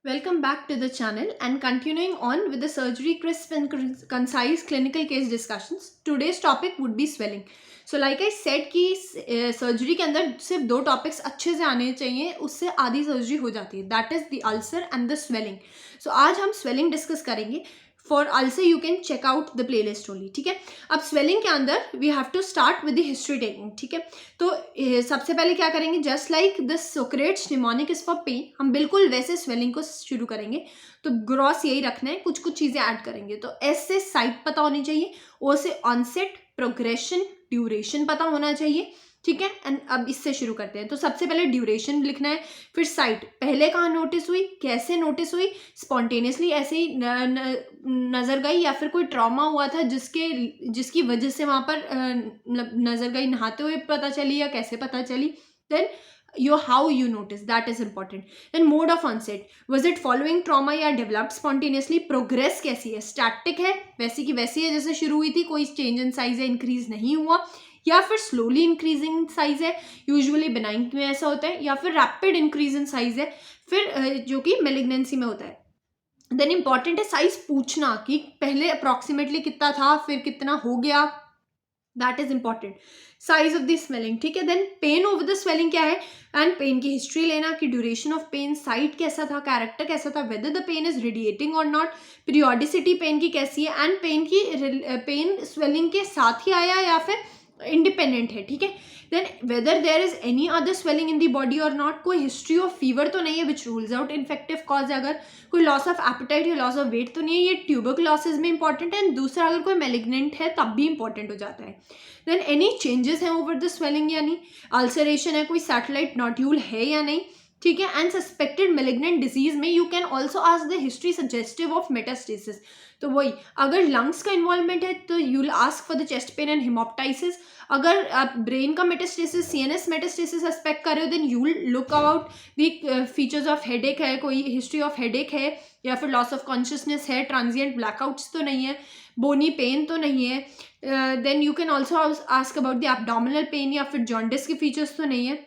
Welcome back to the channel and continuing on with the surgery crisp and concise clinical case discussions. Today's topic would be swelling. So like I said कि surgery के अंदर सिर्फ दो topics अच्छे से आने चाहिए, उससे आधी सर्जरी हो जाती है. That is the ulcer and the swelling. So आज हम स्वेलिंग डिस्कस करेंगे. For ulcer you can check out the playlist only. ठीक है. अब स्वेलिंग के अंदर we have to start with the history taking. ठीक है. तो सबसे पहले क्या करेंगे, just like the Socrates mnemonic is for pain, हम बिल्कुल वैसे स्वेलिंग को शुरू करेंगे. तो ग्रॉस यही रखना है, कुछ कुछ चीजें ऐड करेंगे. तो एस से साइट पता होनी चाहिए, ओ से ऑनसेट, प्रोग्रेशन, ड्यूरेशन पता होना चाहिए. ठीक है. एंड अब इससे शुरू करते हैं. तो सबसे पहले ड्यूरेशन लिखना है, फिर साइट पहले कहाँ नोटिस हुई, कैसे नोटिस हुई, स्पॉन्टेनियसली ऐसे ही नजर गई या फिर कोई ट्रॉमा हुआ था जिसकी वजह से वहां पर नजर गई, नहाते हुए पता चली या कैसे पता चली. Then how you notice, that is important. Then mode of onset, was it following trauma या developed spontaneously. प्रोग्रेस कैसी है, स्टैटिक है, वैसी की वैसी है जैसे शुरू हुई थी, कोई चेंज इन साइज है, इंक्रीज नहीं हुआ, या फिर स्लोली इंक्रीजिंग साइज है, यूजुअली बेनाइन में ऐसा होता है, या फिर रैपिड इंक्रीज इन साइज है, फिर जो कि मेलिग्नेंसी में होता है. देन इंपॉर्टेंट है साइज पूछना कि पहले अप्रॉक्सीमेटली कितना था, फिर कितना हो गया. That is important. Size of the swelling. ठीक है. Then pain over the swelling क्या है, एंड पेन की हिस्ट्री लेना कि ड्यूरेशन ऑफ पेन, साइट कैसा था, कैरेक्टर कैसा था, whether the pain is radiating और नॉट, पीरियोडिसिटी पेन की कैसी है, एंड पेन स्वेलिंग के साथ ही आया या फिर इंडिपेंडेंट है. ठीक है. Then whether there is any other swelling in the body और नॉट, कोई हिस्ट्री ऑफ फीवर तो नहीं है which rules out infective cause है, अगर कोई लॉस ऑफ एपेटाइट या लॉस ऑफ वेट तो नहीं है, ये ट्यूबरकुलोसिस में इंपॉर्टेंट है. एंड दूसरा अगर कोई मेलिग्नेंट है तब भी इंपॉर्टेंट हो जाता है. देन एनी चेंजेस हैं ओवर द स्वेलिंग, यानी अल्सरेशन है, कोई सैटेलाइट नोड्यूल है या नहीं. ठीक है. एंड सस्पेक्टेड मेलिग्नेंट डिजीज में you can also ask the history suggestive of metastasis. तो वही, अगर लंग्स का इन्वॉल्वमेंट है तो you will ask for the chest pain and haemoptysis. अगर आप ब्रेन का मेटास्टेसिस, सीएनएस मेटास्टेसिस सस्पेक्ट कर रहे हो, then you will look about the features of headache है, कोई हिस्ट्री ऑफ हेडेक है, या फिर लॉस ऑफ कॉन्शियसनेस है, ट्रांजिएंट ब्लैकआउट्स तो नहीं है, बोनी पेन तो नहीं है. Then you can also ask about the abdominal pain, या फिर जॉन्डिस के फीचर्स तो नहीं है.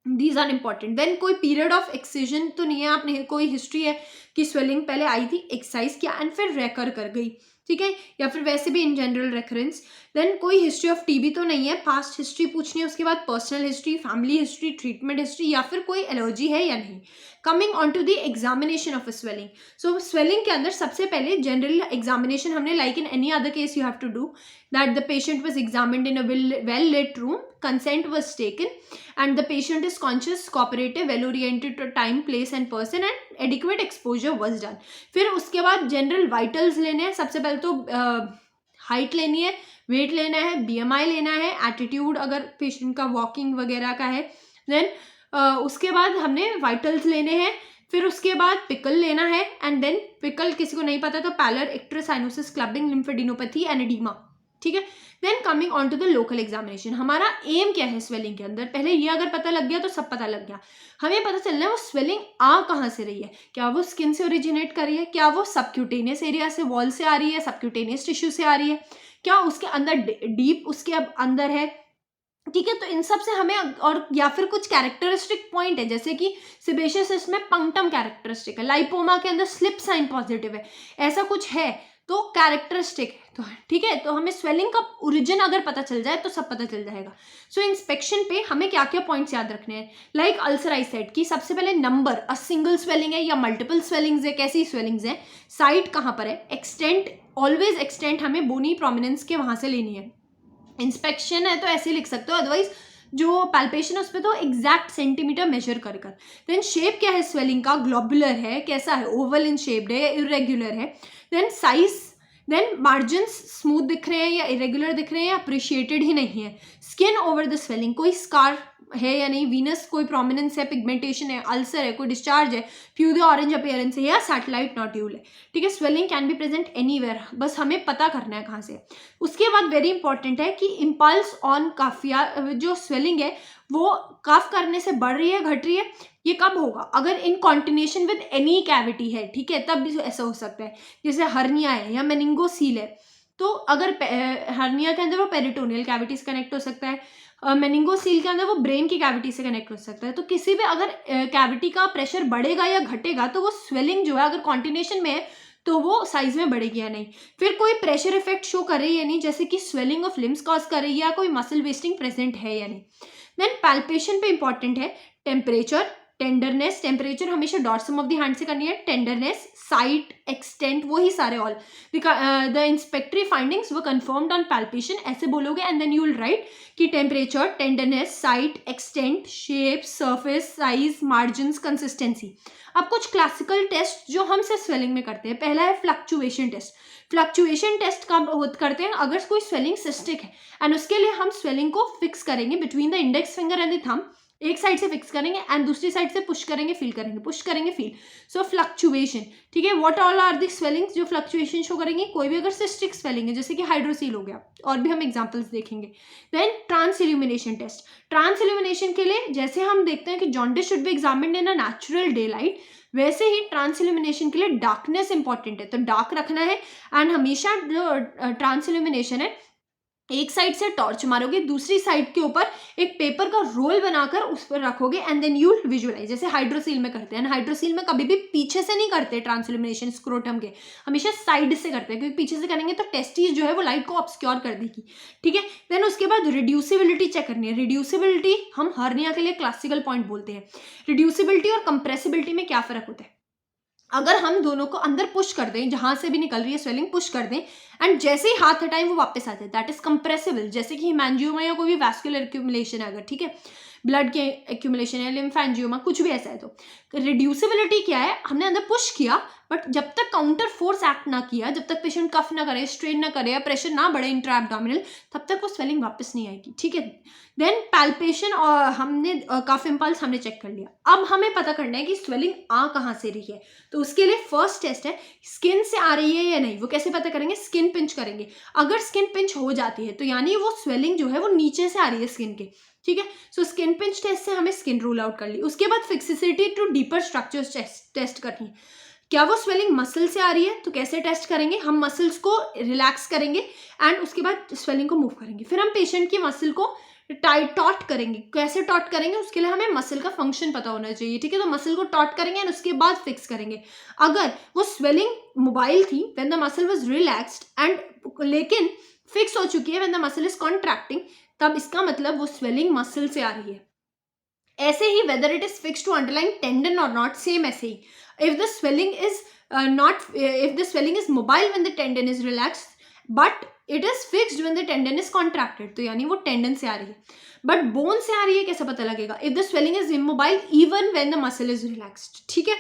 These are important. देन कोई पीरियड ऑफ एक्सीजन तो नहीं है, आपने कोई हिस्ट्री है कि स्वेलिंग पहले आई थी, एक्सरसाइज किया एंड फिर रेकर कर गई. ठीक है. या फिर वैसे भी इन जनरल रेफरेंस. देन कोई हिस्ट्री ऑफ टीबी तो नहीं है, पास्ट हिस्ट्री पूछनी है, उसके बाद personal history, family history, treatment history, या फिर कोई एलर्जी है या नहीं. Coming on to the examination of swelling. So swelling के अंदर सबसे पहले जनरल एग्जामिनेशन हमने like in any other case you have to do that the patient was examined in a well lit room, consent was taken, and the patient is conscious, cooperative, well oriented to time, place and person, and adequate exposure was done. फिर उसके बाद general vitals लेने हैं. सबसे पहले तो height लेनी है, वेट लेना है, बीएमआई लेना है, एटीट्यूड अगर पेशेंट का वॉकिंग वगैरह का है. देन उसके बाद हमने वाइटल्स लेने हैं. फिर उसके बाद पिकल लेना है, एंड देन पिकल किसी को नहीं पता तो pallor, acrocyanosis, clubbing, lymphadenopathy and oedema. ठीक है. Then coming on to the local examination, हमारा एम क्या है स्वेलिंग के अंदर, पहले ये अगर पता लग गया तो सब पता लग गया. हमें पता चलना है वो स्वेलिंग आ कहाँ से रही है, क्या वो स्किन से ओरिजिनेट कर रही है, क्या वो सबक्यूटेनियस एरिया से, वॉल से आ रही है, सबक्यूटेनियस टिश्यू से आ रही है, क्या उसके अंदर डीप उसके अंदर है. ठीक है. तो इन सब से हमें, और या फिर कुछ कैरेक्टरिस्टिक पॉइंट है जैसे कि सिबेशियसिस में पंक्टम कैरेक्टरिस्टिक है, लाइपोमा के अंदर स्लिप साइन पॉजिटिव है, ऐसा कुछ है तो कैरेक्टरिस्टिक है. तो ठीक है. तो हमें स्वेलिंग का ओरिजिन अगर पता चल जाए तो सब पता चल जाएगा. सो इंस्पेक्शन पे हमें क्या क्या पॉइंट्स याद रखने हैं, लाइक अल्सर आई सेड कि सबसे पहले नंबर, अ सिंगल स्वेलिंग है या मल्टीपल स्वेलिंग्स है, कैसी स्वेलिंग्स है, साइट कहाँ पर है, एक्सटेंट, ऑलवेज एक्सटेंट हमें बोनी प्रोमिनेंस के वहां से लेनी है. इंस्पेक्शन है तो ऐसे लिख सकते हो, अदरवाइज जो पैल्पेशन है उस पर तो एग्जैक्ट सेंटीमीटर मेजर कर. देन शेप क्या है स्वेलिंग का, ग्लोबुलर है, कैसा है, ओवल इन शेप्ड है या इरेग्युलर है. Then size, then margins smooth दिख रहे हैं या इरेगुलर दिख रहे हैं या अप्रिशिएटेड ही नहीं है. स्किन ओवर द स्वेलिंग, कोई स्कार है या नहीं, वीनस कोई प्रोमिनेंस है, पिगमेंटेशन है, अल्सर है, कोई डिस्चार्ज है, फ्यूज ऑरेंज अपीयरेंस है, या सैटेलाइट नोड्यूल है. ठीक है. Swelling can be present anywhere, बस हमें पता करना है कहाँ से. उसके बाद वेरी इंपॉर्टेंट है कि इम्पल्स ऑन कफ, या जो स्वेलिंग है वो कफ करने से बढ़ रही है, घट रही है, ये कब होगा, अगर इन कॉन्टिन्यूशन विद एनी कैविटी है. ठीक है. तब भी ऐसा हो सकता है, जैसे हर्निया है या मेनिंगोसील है, तो अगर हर्निया के अंदर वो पेरिटोनियल कैविटीज कनेक्ट हो सकता है, मेनिंगोसील के अंदर वो ब्रेन की कैविटी से कनेक्ट हो सकता है। तो किसी भी अगर कैविटी का प्रेशर बढ़ेगा या घटेगा तो वो स्वेलिंग जो है अगर कॉन्टिन्यूशन में है तो वो साइज में बढ़ेगी या नहीं। फिर कोई प्रेशर इफेक्ट शो कर रही है या नहीं, जैसे कि स्वेलिंग ऑफ लिम्स कॉज कर रही है या कोई मसल वेस्टिंग प्रेजेंट है या नहीं। देन पैल्पेशन पे इंपॉर्टेंट है टेम्परेचर, टेंडरनेस। टेम्परेचर हमेशा डॉर्सम ऑफ द हैंड से करनी है। टेंडरनेस, साइट, एक्सटेंट, वही सारे ऑल द इंस्पेक्टरी फाइंडिंग्स वो कंफर्म्ड ऑन पैल्पेशन, ऐसे बोलोगे and then you will write कि temperature, tenderness, site, extent, shape, surface, size, margin, consistency. अब कुछ क्लासिकल टेस्ट जो हम से स्वेलिंग में करते हैं, पहला है फ्लक्चुएशन टेस्ट। फ्लक्चुएशन टेस्ट कब करते हैं, अगर कोई स्वेलिंग सिस्टिक है एंड उसके लिए हम स्वेलिंग को फिक्स करेंगे between the index finger and the thumb, एक साइड से फिक्स करेंगे एंड दूसरी साइड से पुश करेंगे, फील करेंगे, पुश करेंगे, फील। सो फ्लक्चुएशन, ठीक है। What all are the swellings जो फ्लक्चुएशन शो करेंगे, कोई भी अगर सिस्टिक स्वेलिंग है जैसे कि हाइड्रोसील हो गया, और भी हम एग्जांपल्स देखेंगे। Then transillumination test. Transillumination के लिए जैसे हम देखते हैं कि jaundice should be examined in a natural day light, वैसे ही ट्रांस इल्यूमिनेशन के लिए डार्कनेस इंपॉर्टेंट है, तो डार्क रखना है। एंड हमेशा जो ट्रांस इल्यूमिनेशन है एक साइड से टॉर्च मारोगे, दूसरी साइड के ऊपर एक पेपर का रोल बनाकर उस पर रखोगे एंड देन यू विजुअलाइज, जैसे हाइड्रोसील में करते हैं। हाइड्रोसील में कभी भी पीछे से नहीं करते ट्रांस इल्यूमिनेशन स्क्रोटम के, हमेशा साइड से करते हैं, क्योंकि पीछे से करेंगे तो टेस्टिस जो है वो लाइट को ऑब्सक्योर कर देगी, ठीक है। देन उसके बाद रिड्यूसिबिलिटी चेक करनी है। रिड्यूसिबिलिटी हम हर्निया के लिए क्लासिकल पॉइंट बोलते हैं। रिड्यूसिबिलिटी और कंप्रेसिबिलिटी में क्या फर्क होता है, अगर हम दोनों को अंदर पुश कर दें, जहां से भी निकल रही है स्वेलिंग पुश कर दें एंड जैसे ही हाथ हटाएं वो वापस आ जाए, दैट इज कंप्रेसिबल। जैसे कि हिमैंजियोमा या कोई भी वैस्कुलर एक्यूमुलेशन है अगर, ठीक है, ब्लड के एक्यूमुलेशन है, लिम्फेंजियोमा, कुछ भी ऐसा है। तो रिड्यूसिबिलिटी क्या है, हमने अंदर पुश किया बट जब तक काउंटर फोर्स एक्ट ना किया, जब तक पेशेंट कफ ना करे, स्ट्रेन ना करे या प्रेशर ना बढ़े इंट्रा एब्डोमिनल, तब तक वो स्वेलिंग वापस नहीं आएगी, ठीक है। देन पैल्पेशन, और हमने कफ इंपल्स हमने चेक कर लिया। अब हमें पता करना है कि स्वेलिंग आ कहाँ से रही है, तो उसके लिए फर्स्ट टेस्ट है स्किन से आ रही है या नहीं। वो कैसे पता करेंगे, स्किन पिंच करेंगे। अगर स्किन पिंच हो जाती है तो यानी वो स्वेलिंग जो है वो नीचे से आ रही है स्किन के, ठीक है। सो स्किन पिंच टेस्ट से हमें स्किन रूल आउट कर ली। उसके बाद फिक्सिसिटी टू डीपर स्ट्रक्चर्स टेस्ट करनी है। क्या वो स्वेलिंग मसल से आ रही है, तो कैसे टेस्ट करेंगे, हम मसल्स को रिलैक्स करेंगे एंड उसके बाद स्वेलिंग को मूव करेंगे। फिर हम पेशेंट की मसल को टॉट करेंगे। कैसे टॉट करेंगे, उसके लिए हमें मसल का फंक्शन पता होना चाहिए, ठीक है। तो मसल को टॉट करेंगे एंड उसके बाद फिक्स करेंगे। अगर वो स्वेलिंग मोबाइल थी when the muscle was relaxed and लेकिन फिक्स हो चुकी है when the muscle is contracting, तब इसका मतलब वो स्वेलिंग मसल से आ रही है। ऐसे ही whether it is fixed to underlying tendon और नॉट, सेम ऐसे ही if the swelling is if the swelling is mobile when the tendon is relaxed but it is fixed when the tendon is contracted, तो यानी वो tendon से आ रही है। But bone से आ रही है कैसे पता लगेगा, if the swelling is immobile even when the muscle is relaxed, ठीक है।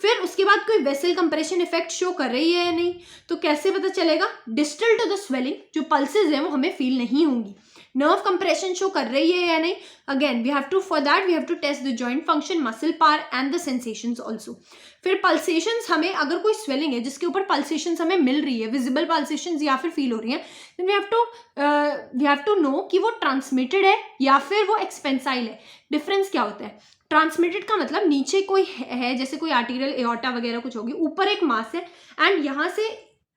फिर उसके बाद कोई वेसल कंप्रेशन इफेक्ट शो कर रही है या नहीं, तो कैसे पता चलेगा, डिस्टल टू द स्वेलिंग जो पल्सेज है वो हमें फील नहीं होंगी। नर्व कंप्रेशन शो कर रही है या नहीं, again we have to, for that we have to test the joint function, muscle power and the sensations also. फिर पल्सेशंस, हमें अगर कोई स्वेलिंग है जिसके ऊपर पल्सेशंस हमें मिल रही है, विजिबल पल्सेशंस या फिर फील हो रही है, then we have to know कि वो ट्रांसमिटेड है या फिर वो एक्सपेंसाइल है। डिफरेंस क्या होता है, ट्रांसमिटेड का मतलब नीचे कोई है, जैसे कोई आर्टेरियल एओर्टा वगैरह कुछ होगी, ऊपर एक मास है एंड यहाँ से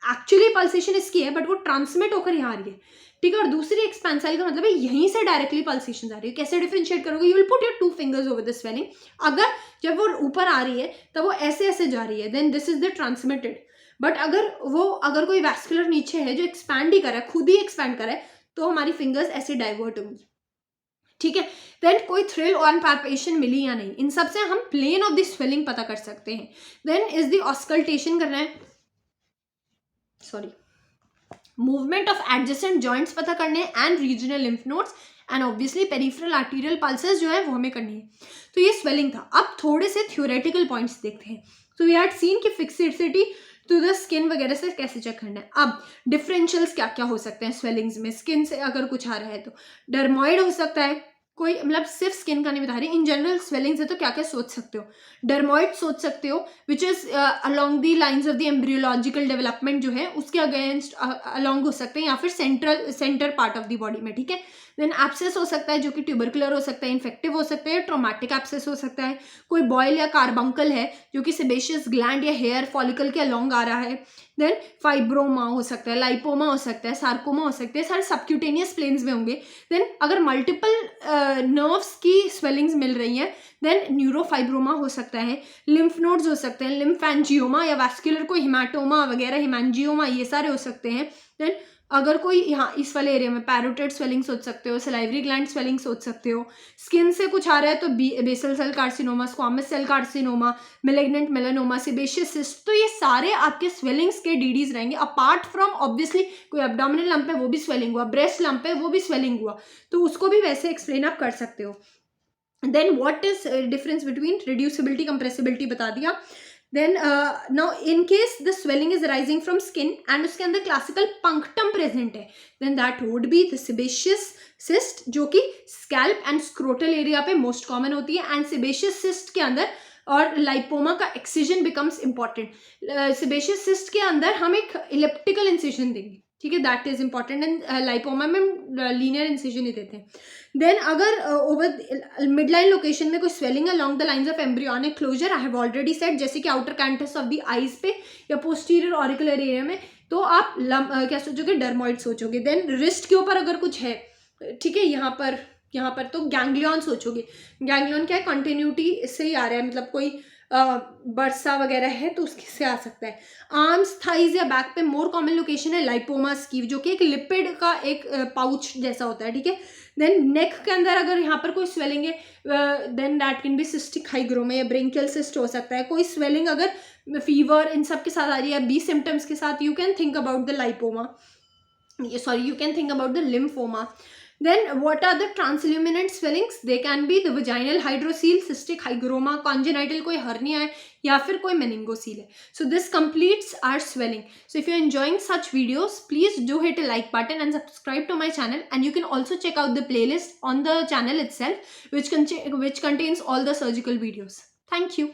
एक्चुअली पल्सेशन इसकी है बट वो ट्रांसमिट होकर यहाँ आ रही है, ठीक है। और दूसरी एक्सपेंसाइल का मतलब है यहीं से डायरेक्टली पल्सेशन आ रही है। कैसे डिफरेंशिएट करोगे, you will put your 2 fingers over the swelling, अगर जब वो ऊपर आ रही है तब वो ऐसे ऐसे जा रही है, then this is the transmitted. But अगर कोई वैस्कुलर नीचे है जो एक्सपैंड ही कर रहा है, खुद ही एक्सपैंड कर रहा है, तो हमारी फिंगर्स ऐसे डाइवर्ट होंगी, ठीक है। देन कोई थ्रिल और पैल्पेशन मिली या नहीं, इन सब से हम प्लेन ऑफ द स्वेलिंग पता कर सकते हैं। देन इज द ऑस्कल्टेशन करना है, sorry, movement of adjacent joints पता करने हैं and regional lymph nodes and obviously peripheral arterial pulses जो है वो हमें करनी है। तो ये स्वेलिंग था। अब थोड़े से थ्योरेटिकल पॉइंट्स देखते हैं। तो वी हैड सीन कि फिक्सिसिटी टू द स्किन वगैरह से कैसे चेक करना है। अब डिफरेंशियल्स क्या क्या हो सकते हैं स्वेलिंग्स में, स्किन से अगर कुछ आ रहा है तो डर्मोइड हो सकता है, कोई मतलब सिर्फ स्किन का नहीं बता रही, इन जनरल स्वेलिंग्स है तो क्या क्या सोच सकते हो, डर्मोइड सोच सकते हो which is along the lines of the embryological development जो है उसके अगेंस्ट अलोंग हो सकते हैं, या फिर centre part of the body में, ठीक है। देन एब्सेस हो सकता है जो कि ट्यूबरकुलर हो सकता है, इन्फेक्टिव हो सकता है, ट्रोमेटिक एब्सेस हो सकता है। कोई बॉयल या कार्बंकल है जो कि सेबेशियस ग्लैंड या हेयर फॉलिकल के अलोंग आ रहा है। देन फाइब्रोमा हो सकता है, लाइपोमा हो सकता है, सार्कोमा हो सकते हैं, सारे सबक्यूटेनियस प्लेन्स में होंगे। देन अगर मल्टीपल नर्व्स की स्वेलिंग्स मिल रही हैं देन न्यूरोफाइब्रोमा हो सकता है, लिम्फ नोड्स हो सकते हैं, लिम्फेंजियोमा या वैस्कुलर कोई हिमाटोमा वगैरह, हिमेंजियोमा, ये सारे हो सकते हैं। देन अगर कोई यहाँ इस वाले एरिया में पैरोटिड स्वेलिंग सोच सकते हो, सलाइवरी ग्लैंड स्वेलिंग सोच सकते हो। स्किन से कुछ आ रहा है तो basal cell carcinoma, squamous cell carcinoma, malignant melanoma, sebaceous cyst, तो ये सारे आपके स्वेलिंग्स के डीडीज रहेंगे। अपार्ट फ्रॉम ऑब्वियसली कोई एब्डोमिनल लंप है वो भी स्वेलिंग हुआ, ब्रेस्ट लंप है वो भी स्वेलिंग हुआ, तो उसको भी वैसे एक्सप्लेन आप कर सकते हो। Then what is difference between reducibility compressibility बता दिया। Then now in case the swelling is rising from skin and उसके अंदर क्लासिकल पंक्टम प्रेजेंट है, then that would be the sebaceous cyst, जो कि स्कैल्प एंड स्क्रोटल एरिया पे most common होती है। एंड सेबेशियस सिस्ट के अंदर और लाइपोमा का excision becomes important. Sebaceous cyst के अंदर हम एक इलिप्टिकल इंसिजन देंगे, ठीक है, that is important. And lipoma में लीनियर इंसिजन ही देते हैं। देन अगर ओवर मिड लाइन लोकेशन में कोई swelling along the lines of embryonic closure, I have already said, जैसे कि outer canthus of the eyes पे या पोस्टीरियर ऑरिकुलर एरिया में, तो आप क्या सोचोगे, डर्मोइड सोचोगे। देन रिस्ट के ऊपर अगर कुछ है, ठीक है, यहाँ पर तो गैंग्लियन सोचोगे। गैंग्लियन क्या है, कंटिन्यूटी से ही आ रहा है, मतलब कोई बर्सा वगैरह है तो उसके से आ सकता है। आर्म्स, थाइज या बैक पे मोर कॉमन लोकेशन है लाइपोमास की, जो कि एक लिपिड का एक पाउच जैसा होता है, ठीक है। देन नेक के अंदर अगर यहाँ पर कोई स्वेलिंग है then that can be cystic hygroma या ब्रेंकियल सिस्ट हो सकता है। कोई स्वेलिंग अगर फीवर इन सब के साथ आ रही है, बी सिम्टम्स के साथ, you can think about the lipoma, sorry, you can think about the lymphoma. Then what are the transilluminant swellings? They can be the vaginal hydrocele, cystic hygroma, congenital कोई hernia है या फिर कोई meningocele है. So this completes our swelling. So if you're enjoying such videos, please do hit a like button and subscribe to my channel, and you can also check out the playlist on the channel itself which contains all the surgical videos. Thank you.